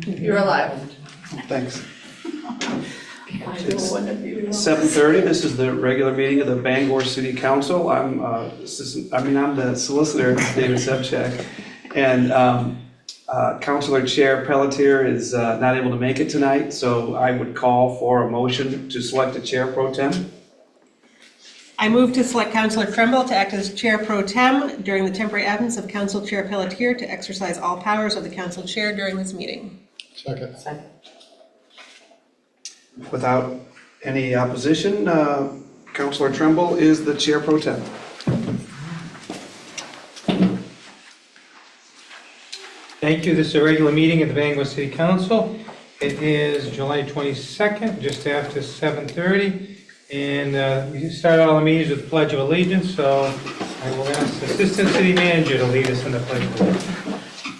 You're alive. Thanks. It's 7:30. This is the regular meeting of the Bangor City Council. I'm the solicitor, David Sebchak, and Councilor Chair Pelletier is not able to make it tonight, so I would call for a motion to select a chair pro tem. I move to select Councillor Tremble to act as Chair Pro Tem during the temporary absence of Council Chair Pelletier to exercise all powers of the Council Chair during this meeting. Second. Without any opposition, Councilor Tremble is the Chair Pro Tem. Thank you. This is a regular meeting of the Bangor City Council. It is July 22nd, just after 7:30. And we start all the meetings with the Pledge of Allegiance, so I will ask the Assistant City Manager to lead us in the Pledge of Allegiance.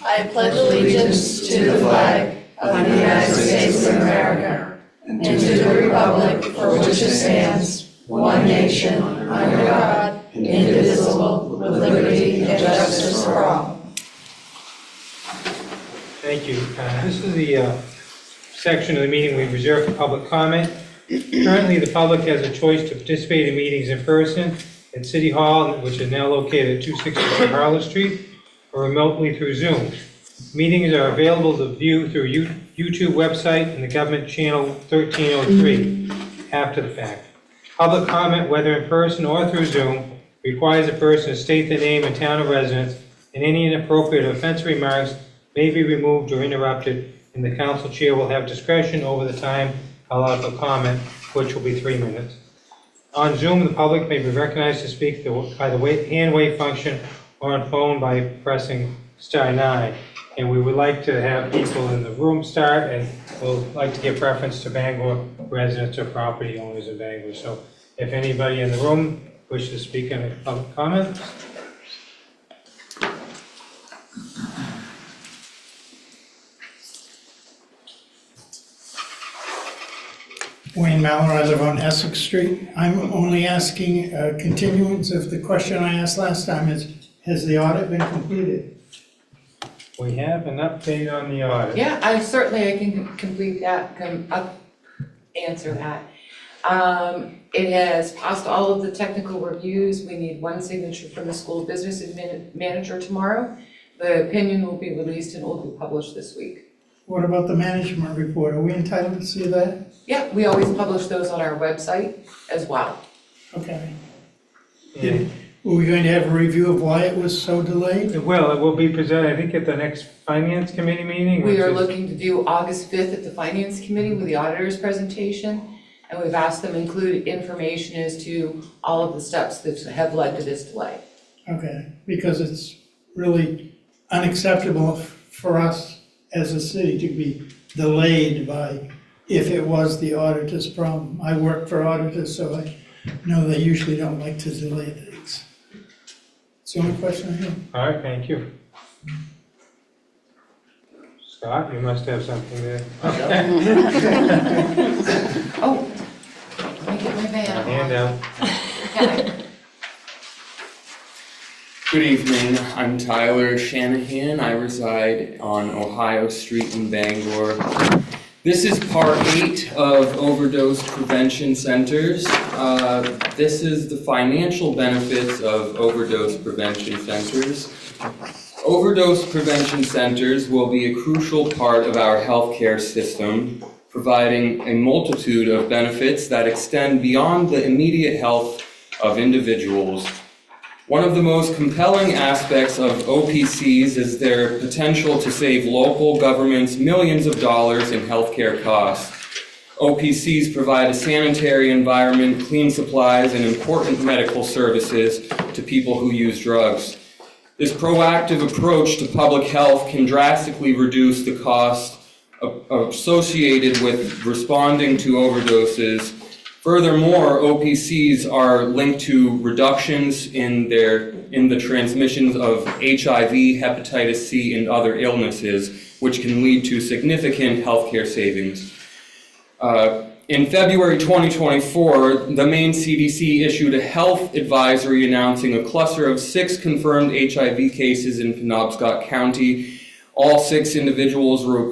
I pledge allegiance to the flag of the United States of America and to the republic for which it stands, one nation, under God, indivisible, with liberty and justice for all. Thank you. This is the section of the meeting we reserve for public comment. Currently, the public has a choice to participate in meetings in person at City Hall, which is now located at 262 Harlow Street, or remotely through Zoom. Meetings are available to view through YouTube website and the government channel 1303 after the fact. Public comment, whether in person or through Zoom, requires a person to state their name and town of residence, and any inappropriate or offensive remarks may be removed or interrupted, and the council chair will have discretion over the time allowed for comment, which will be 3 minutes. On Zoom, the public may be recognized to speak by the hand wave function or on phone by pressing *9. And we would like to have people in the room start, and we'll like to give preference to Bangor residents or property owners in Bangor. So if anybody in the room wishes to speak in a public comment. Wayne Mallor, I live on Essex Street. I'm only asking a continuance of the question I asked last time, has the audit been completed? We have an update on the audit. Yeah, I can complete that, answer that. It has passed all of the technical reviews. We need one signature from the school business manager tomorrow. The opinion will be released and will be published this week. What about the management report? Are we entitled to see that? Yeah, we always publish those on our website as well. Okay. And Were we going to have a review of why it was so delayed? well, it will be presented, I think, at the next Finance Committee meeting. We which are is- looking to do August 5th at the Finance Committee with the auditor's presentation. And we've asked them to include information as to all of the steps that have led to this delay. Okay, because it's really unacceptable for us as a city to be delayed by, if it was the auditor's problem. I work for auditors, so I know they usually don't like to delay things. It's the only question I have. All right, thank you. Scott, you must have something there. Oh, let me get my van. Handout. Okay. Good evening, I'm Tyler Shanahan. I reside on Ohio Street in Bangor. This is part 8 of overdose prevention centers. This is the financial benefits of overdose prevention centers. Overdose prevention centers will be a crucial part of our healthcare system, providing a multitude of benefits that extend beyond the immediate health of individuals. One of the most compelling aspects of OPCs is their potential to save local governments millions of dollars in healthcare costs. OPCs provide a sanitary environment, clean supplies, and important medical services to people who use drugs. This proactive approach to public health can drastically reduce the cost associated with responding to overdoses. Furthermore, OPCs are linked to reductions in the transmissions of HIV, hepatitis C, and other illnesses, which can lead to significant healthcare savings. In February 2024, the Maine CDC issued a health advisory announcing a cluster of 6 confirmed HIV cases in Penobscot County. All 6 individuals were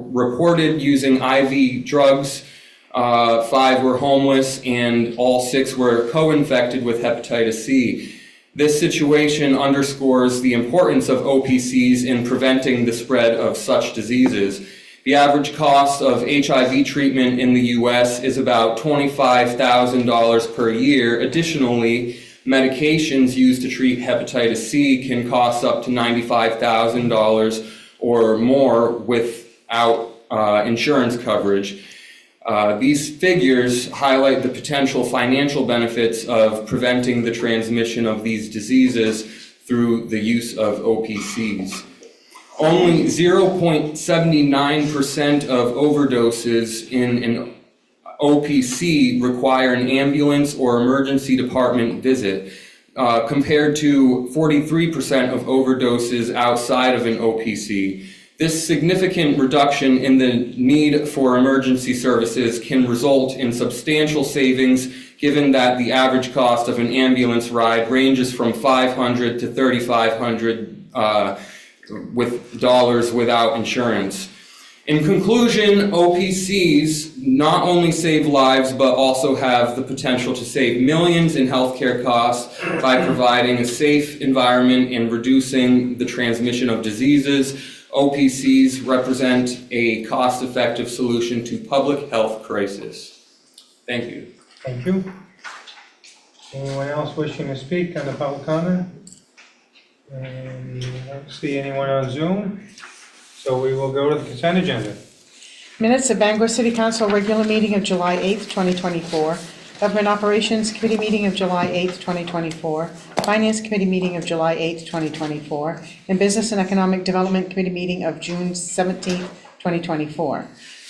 reported using IV drugs. 5 were homeless, and all 6 were co-infected with hepatitis C. This situation underscores the importance of OPCs in preventing the spread of such diseases. The average cost of HIV treatment in the U.S. is about $25,000 per year. Additionally, medications used to treat hepatitis C can cost up to $95,000 or more without insurance coverage. These figures highlight the potential financial benefits of preventing the transmission of these diseases through the use of OPCs. Only 0.79% of overdoses in an OPC require an ambulance or emergency department visit, compared to 43% of overdoses outside of an OPC. This significant reduction in the need for emergency services can result in substantial savings, given that the average cost of an ambulance ride ranges from $500 to $3,500 with dollars without insurance. In conclusion, OPCs not only save lives, but also have the potential to save millions in healthcare costs by providing a safe environment and reducing the transmission of diseases. OPCs represent a cost-effective solution to public health crisis. Thank you. Thank you. Anyone else wishing to speak on the public comment? And I don't see anyone on Zoom, so we will go to the consent agenda. Minutes of Bangor City Council regular meeting of July 8th, 2024. Government Operations Committee meeting of July 8th, 2024. Finance Committee meeting of July 8th, 2024. And Business and Economic Development Committee meeting of June 17th, 2024.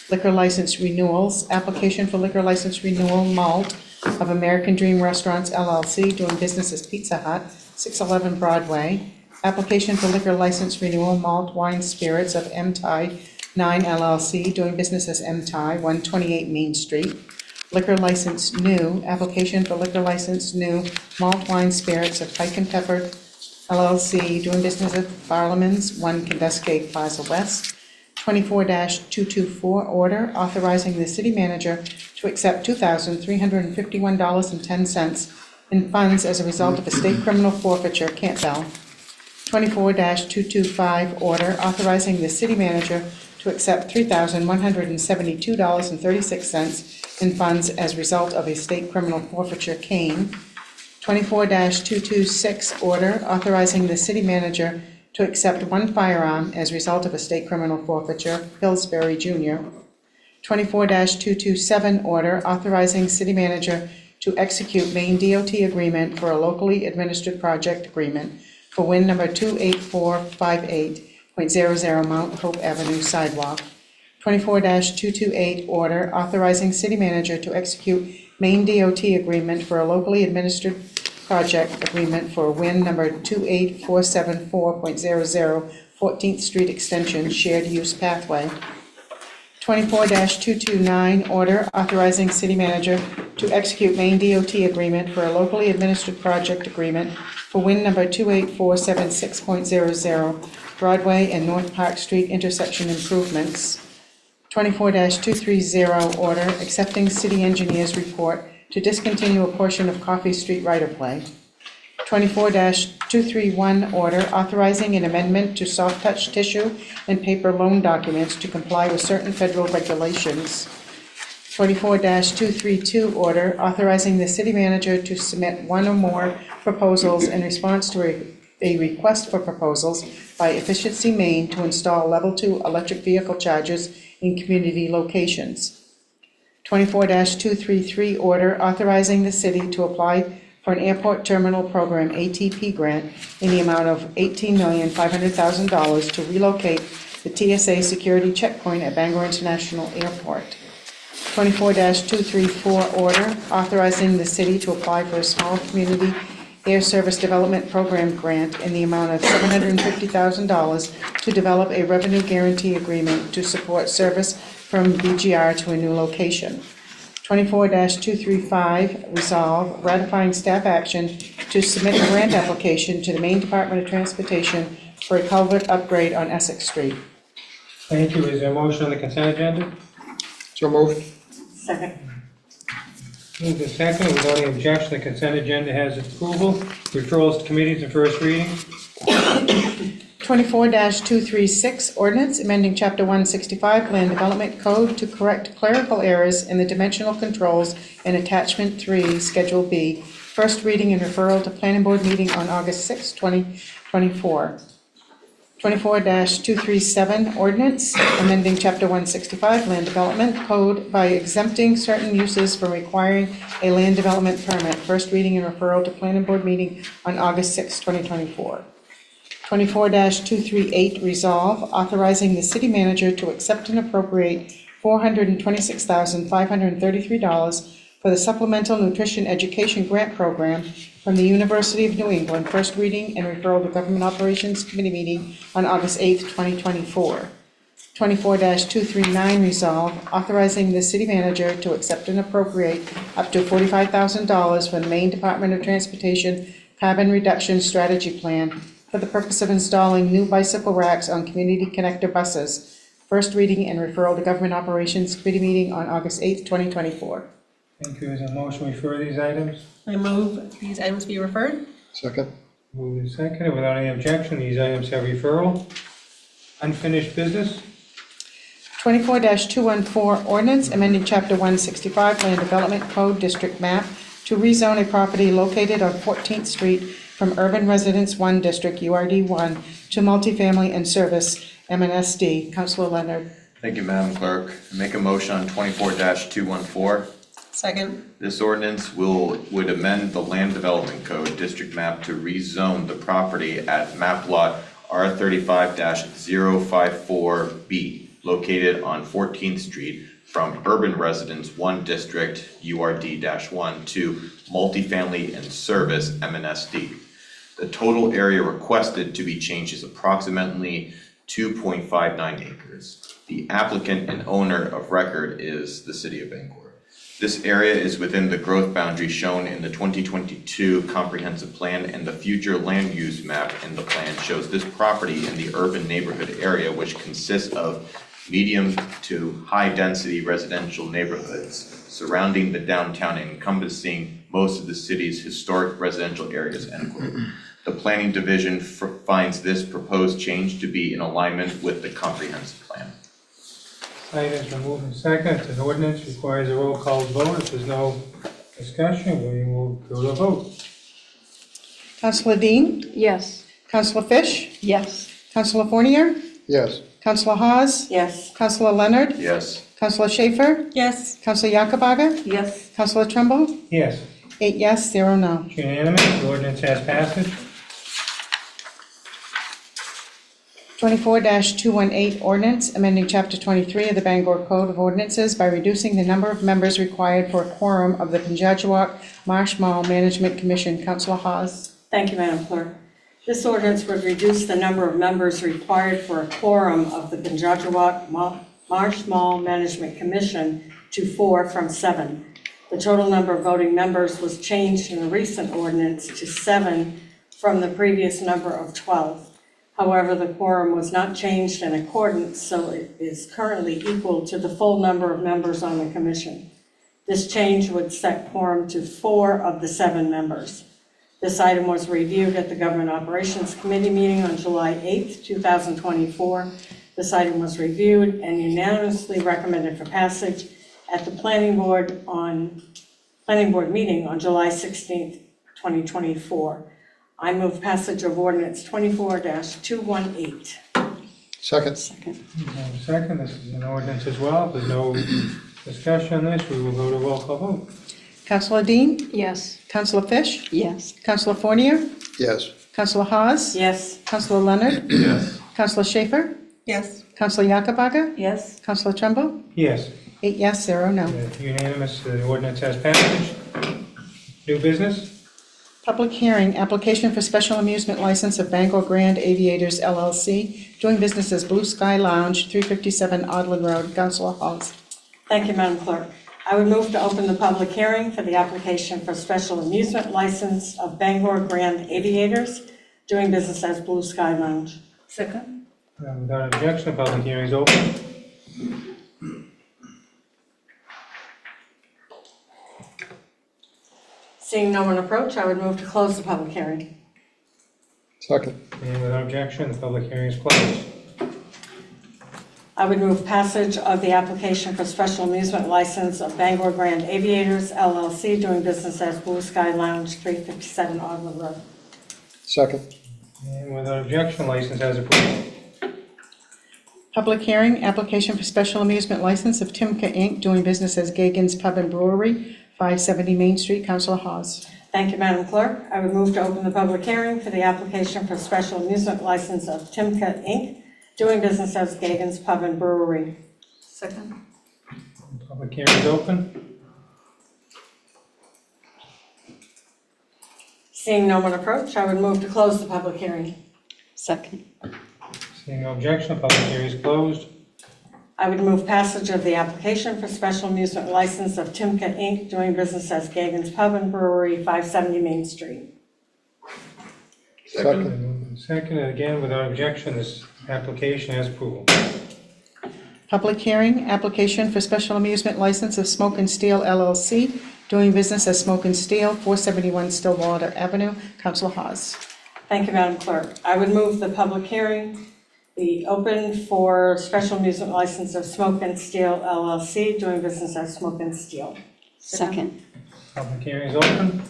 Liquor license renewals. Application for liquor license renewal malt of American Dream Restaurants LLC doing business as Pizza Hut, 611 Broadway. Application for liquor license renewal malt wine spirits of M-Thai 9 LLC doing business as M-Thai, 128 Main Street. Liquor license new. Application for liquor license new malt wine spirits of Pike and Pepper LLC doing business at Barlamans, 1 Condescate Plaza West. 24-224 order authorizing the city manager to accept $2,351.10 in funds as a result of a state criminal forfeiture, Campbell. 24-225 order authorizing the city manager to accept $3,172.36 in funds as a result of a state criminal forfeiture, Kane. 24-226 order authorizing the city manager to accept one firearm as a result of a state criminal forfeiture, Pillsbury Jr. 24-227 order authorizing city manager to execute Maine DOT agreement for a locally administered project agreement for WIN number 28458.00 Mount Hope Avenue sidewalk. 24-228 order authorizing city manager to execute Maine DOT agreement for a locally administered project agreement for WIN number 28474.00 14th Street Extension Shared Use Pathway. 24-229 order authorizing city manager to execute Maine DOT agreement for a locally administered project agreement for WIN number 28476.00 Broadway and North Park Street intersection improvements. 24-230 order accepting city engineer's report to discontinue a portion of Coffee Street right-of-way. 24-231 order authorizing an amendment to soft-touch tissue and paper loan documents to comply with certain federal regulations. 24-232 order authorizing the city manager to submit one or more proposals in response to a request for proposals by Efficiency Maine to install level 2 electric vehicle chargers in community locations. 24-233 order authorizing the city to apply for an airport terminal program ATP grant in the amount of $18,500,000 to relocate the TSA security checkpoint at Bangor International Airport. 24-234 order authorizing the city to apply for a small community air service development program grant in the amount of $750,000 to develop a revenue guarantee agreement to support service from BGR to a new location. 24-235 resolve ratifying staff action to submit a grant application to the Maine Department of Transportation for a culvert upgrade on Essex Street. Thank you. Is there a motion on the consent agenda? So moved. Second. Moved and seconded. Without any objection, the consent agenda has its approval. Referrals to committees and first reading. 24-236, ordinance amending Chapter 165 Land Development Code to correct clerical errors in the dimensional controls in Attachment 3, Schedule B. First reading and referral to planning board meeting on August 6, 2024. 24-237, ordinance amending Chapter 165 Land Development Code by exempting certain uses from requiring a land development permit. First reading and referral to planning board meeting on August 6, 2024. 24-238, resolve authorizing the city manager to accept and appropriate $426,533 for the Supplemental Nutrition Education Grant Program from the University of New England. First reading and referral to Government Operations Committee meeting on August 8, 2024. 24-239, resolve authorizing the city manager to accept and appropriate up to $45,000 from the Maine Department of Transportation Carbon Reduction Strategy Plan for the purpose of installing new bicycle racks on community connector buses. First reading and referral to Government Operations Committee meeting on August 8th, 2024. Thank you. Is there a motion to refer these items? I move these items be referred. Second. Moved and seconded. Without any objection, these items have referral. Unfinished business. 24-214, ordinance amending Chapter 165 Land Development Code District Map to rezone a property located on 14th Street from Urban Residence 1 District, URD 1, to Multifamily and Service, MNSD. Councilor Leonard. Thank you, Madam Clerk. Make a motion on 24-214. Second. This ordinance would amend the Land Development Code District Map to rezone the property at map lot R35-054B, located on 14th Street, from Urban Residence 1 District, URD-1, to Multifamily and Service, MNSD. The total area requested to be changed is approximately 2.59 acres. The applicant and owner of record is the City of Bangor. This area is within the growth boundary shown in the 2022 comprehensive plan, and the future land use map in the plan shows this property in the urban neighborhood area, which consists of medium to high density residential neighborhoods surrounding the downtown and encompassing most of the city's historic residential areas, end quote. The planning division finds this proposed change to be in alignment with the comprehensive plan. Items been moved and seconded. An ordinance requires a roll call vote. If there's no discussion, we will go to a vote. Councilor Dean? Yes. Councilor Fish? Yes. Councilor Fournier? Yes. Councilor Hawes? Yes. Councilor Leonard? Yes. Councilor Schaefer? Yes. Councilor Yakabaga? Yes. Councilor Trumbull? Yes. 8 yes, 0 no. It's unanimous. The ordinance has passage. 24-218, ordinance amending Chapter 23 of the Bangor Code of Ordinances by reducing the number of members required for a quorum of the Pinjajawak Marsh Mall Management Commission. Councilor Hawes. Thank you, Madam Clerk. This ordinance would reduce the number of members required for a quorum of the Pinjajawak Marsh Mall Management Commission to 4 from 7. The total number of voting members was changed in a recent ordinance to 7 from the previous number of 12. However, the quorum was not changed in accordance, so it is currently equal to the full number of members on the commission. This change would set quorum to 4 of the 7 members. This item was reviewed at the Government Operations Committee meeting on July 8, 2024. This item was reviewed and unanimously recommended for passage at the Planning Board meeting on July 16, 2024. I move passage of ordinance 24-218. Second. Second, this is an ordinance as well. If there's no discussion on this, we will go to roll call vote. Councilor Dean? Yes. Councilor Fish? Yes. Councilor Fournier? Yes. Councilor Hawes? Yes. Councilor Leonard? Yes. Councilor Schaefer? Yes. Councilor Yakabaga? Yes. Councilor Trumbull? Yes. 8 yes, 0 no. Unanimous. The ordinance has passage. New business? Public hearing, application for special amusement license of Bangor Grand Aviators LLC, doing business as Blue Sky Lounge, 357 Odland Road. Councilor Hawes. Thank you, Madam Clerk. I would move to open the public hearing for the application for special amusement license of Bangor Grand Aviators, doing business as Blue Sky Lounge. Second. Without objection, the public hearing is open. Seeing no one approach, I would move to close the public hearing. Second. And without objection, the public hearing is closed. I would move passage of the application for special amusement license of Bangor Grand Aviators LLC doing business as Blue Sky Lounge, 357 Ogden Road. Second. And without objection, license has approved. Public hearing, application for special amusement license of Timka Inc., doing business as Gagan's Pub and Brewery, 570 Main Street, Councilor Hawes. Thank you, Madam Clerk. I would move to open the public hearing for the application for special amusement license of Timka Inc., doing business as Gagan's Pub and Brewery. Second. Public hearing is open. Seeing no one approach, I would move to close the public hearing. Second. Seeing no objection, the public hearing is closed. I would move passage of the application for special amusement license of Timka Inc., doing business as Gagan's Pub and Brewery, 570 Main Street. Second. Second, and again, without objection, this application has approval. Public hearing, application for special amusement license of Smoke and Steel LLC, doing business as Smoke and Steel, 471 Stillwater Avenue, Councilor Hawes. Thank you, Madam Clerk. I would move the public hearing be open for special amusement license of Smoke and Steel LLC, doing business as Smoke and Steel. Second. Public hearing is open.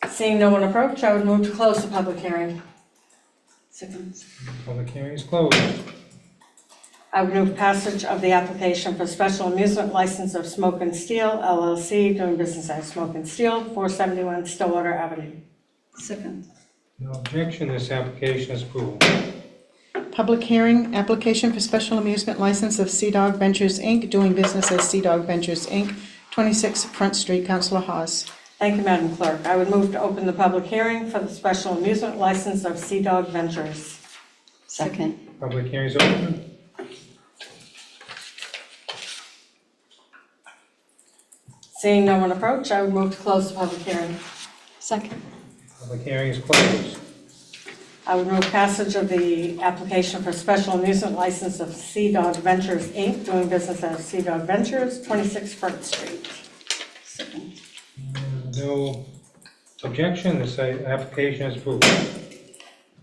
Seeing no one approach, I would move to close the public hearing. Second. Public hearing is closed. I would move passage of the application for special amusement license of Smoke and Steel LLC, doing business as Smoke and Steel, 471 Stillwater Avenue. Second. No objection, this application is approved. Public hearing, application for special amusement license of Sea Dog Ventures Inc., doing business as Sea Dog Ventures Inc., 26 Front Street, Councilor Hawes. Thank you, Madam Clerk. I would move to open the public hearing for the special amusement license of Sea Dog Ventures. Second. Public hearing is open. Seeing no one approach, I would move to close the public hearing. Second. Public hearing is closed. I would move passage of the application for special amusement license of Sea Dog Ventures Inc., doing business as Sea Dog Ventures, 26 Front Street. Second. No objection, this application is approved.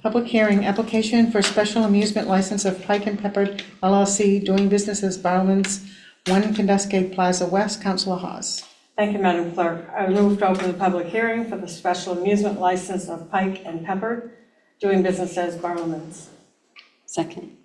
Public hearing, application for special amusement license of Pike and Peppered LLC, doing business as Barlin's, 1 Candace Plaza West, Councilor Hawes. Thank you, Madam Clerk. I would move to open the public hearing for the special amusement license of Pike and Pepper, doing business as Barlin's. Second.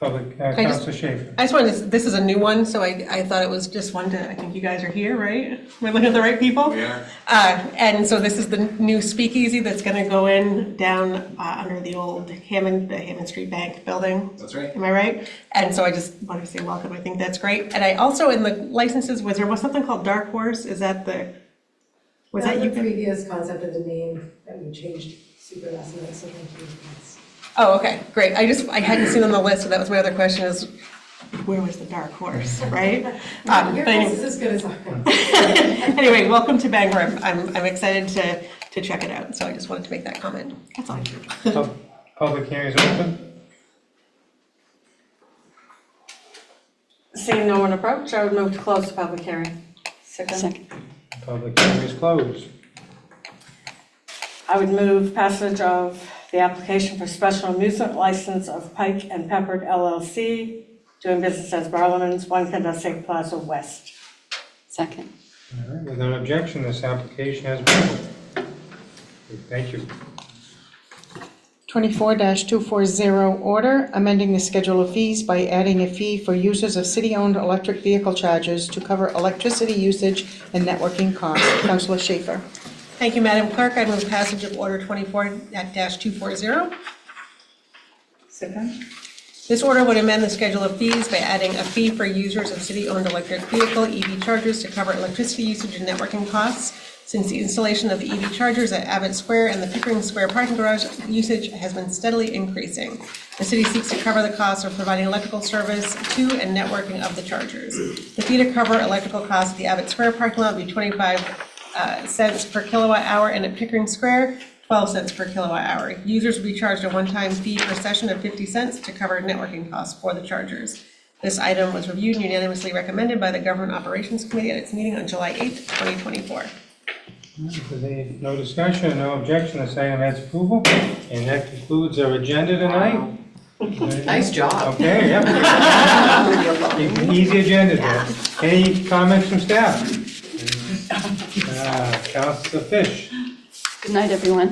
Public, just- Councilor Schaefer. I just wanted to, this is a new one, so I thought it was just one to, I think you guys are here, right? We're looking at the right people? We are. And so this is the new speakeasy that's gonna go in down under the old the Hammond Street Bank building. That's right. Am I right? And so I just wanted to say welcome, I think that's great. And I also, in the licenses, there was something called Dark Horse, was that That's you? the previous concept of the name that we changed super last minute, so thank you. Oh, okay, great. I hadn't seen on the list, so that was my other question is, where was the Dark Horse, right? Your But guess anyway- is as good as mine. Anyway, welcome to Bangor. I'm excited to check it out, so I just wanted to make that comment. That's all. Public hearing is open. Seeing no one approach, I would move to close the public hearing. Second. Public hearing is closed. I would move passage of the application for special amusement license of Pike and Peppered LLC, doing business as Barlin's, 1 Candace Plaza West. Second. All right, without objection, this application has approved. Thank you. 24-240 order, amending the schedule of fees by adding a fee for users of city-owned electric vehicle chargers to cover electricity usage and networking costs. Councilor Schaefer. Thank you, Madam Clerk. I move passage of order 24-240. Second. This order would amend the schedule of fees by adding a fee for users of city-owned electric vehicle EV chargers to cover electricity usage and networking costs. Since the installation of the EV chargers at Abbott Square and the Pickering Square parking garage, usage has been steadily increasing. The city seeks to cover the costs of providing electrical service to and networking of the chargers. The fee to cover electrical costs at the Abbott Square parking lot would be 25 cents per kilowatt hour, and at Pickering Square, 12 cents per kilowatt hour. Users will be charged a one-time fee per session of 50 cents to cover networking costs for the chargers. This item was reviewed and unanimously recommended by the Government Operations Committee at its meeting on July 8th, 2024. If there's any, no discussion, no objection, this item has approval. And that concludes our agenda tonight. Nice job. Okay, yep. Easy agenda there. Any comments from staff? Councilor Fish, Good night, everyone.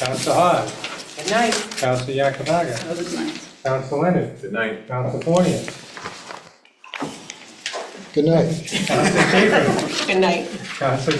Councilor Hawes, Good night. Councilor Yakabaga, That was nice. Councilor Leonard, Good night. Councilor Fornia, Good night. Councilor Schaefer, Good night. Councilor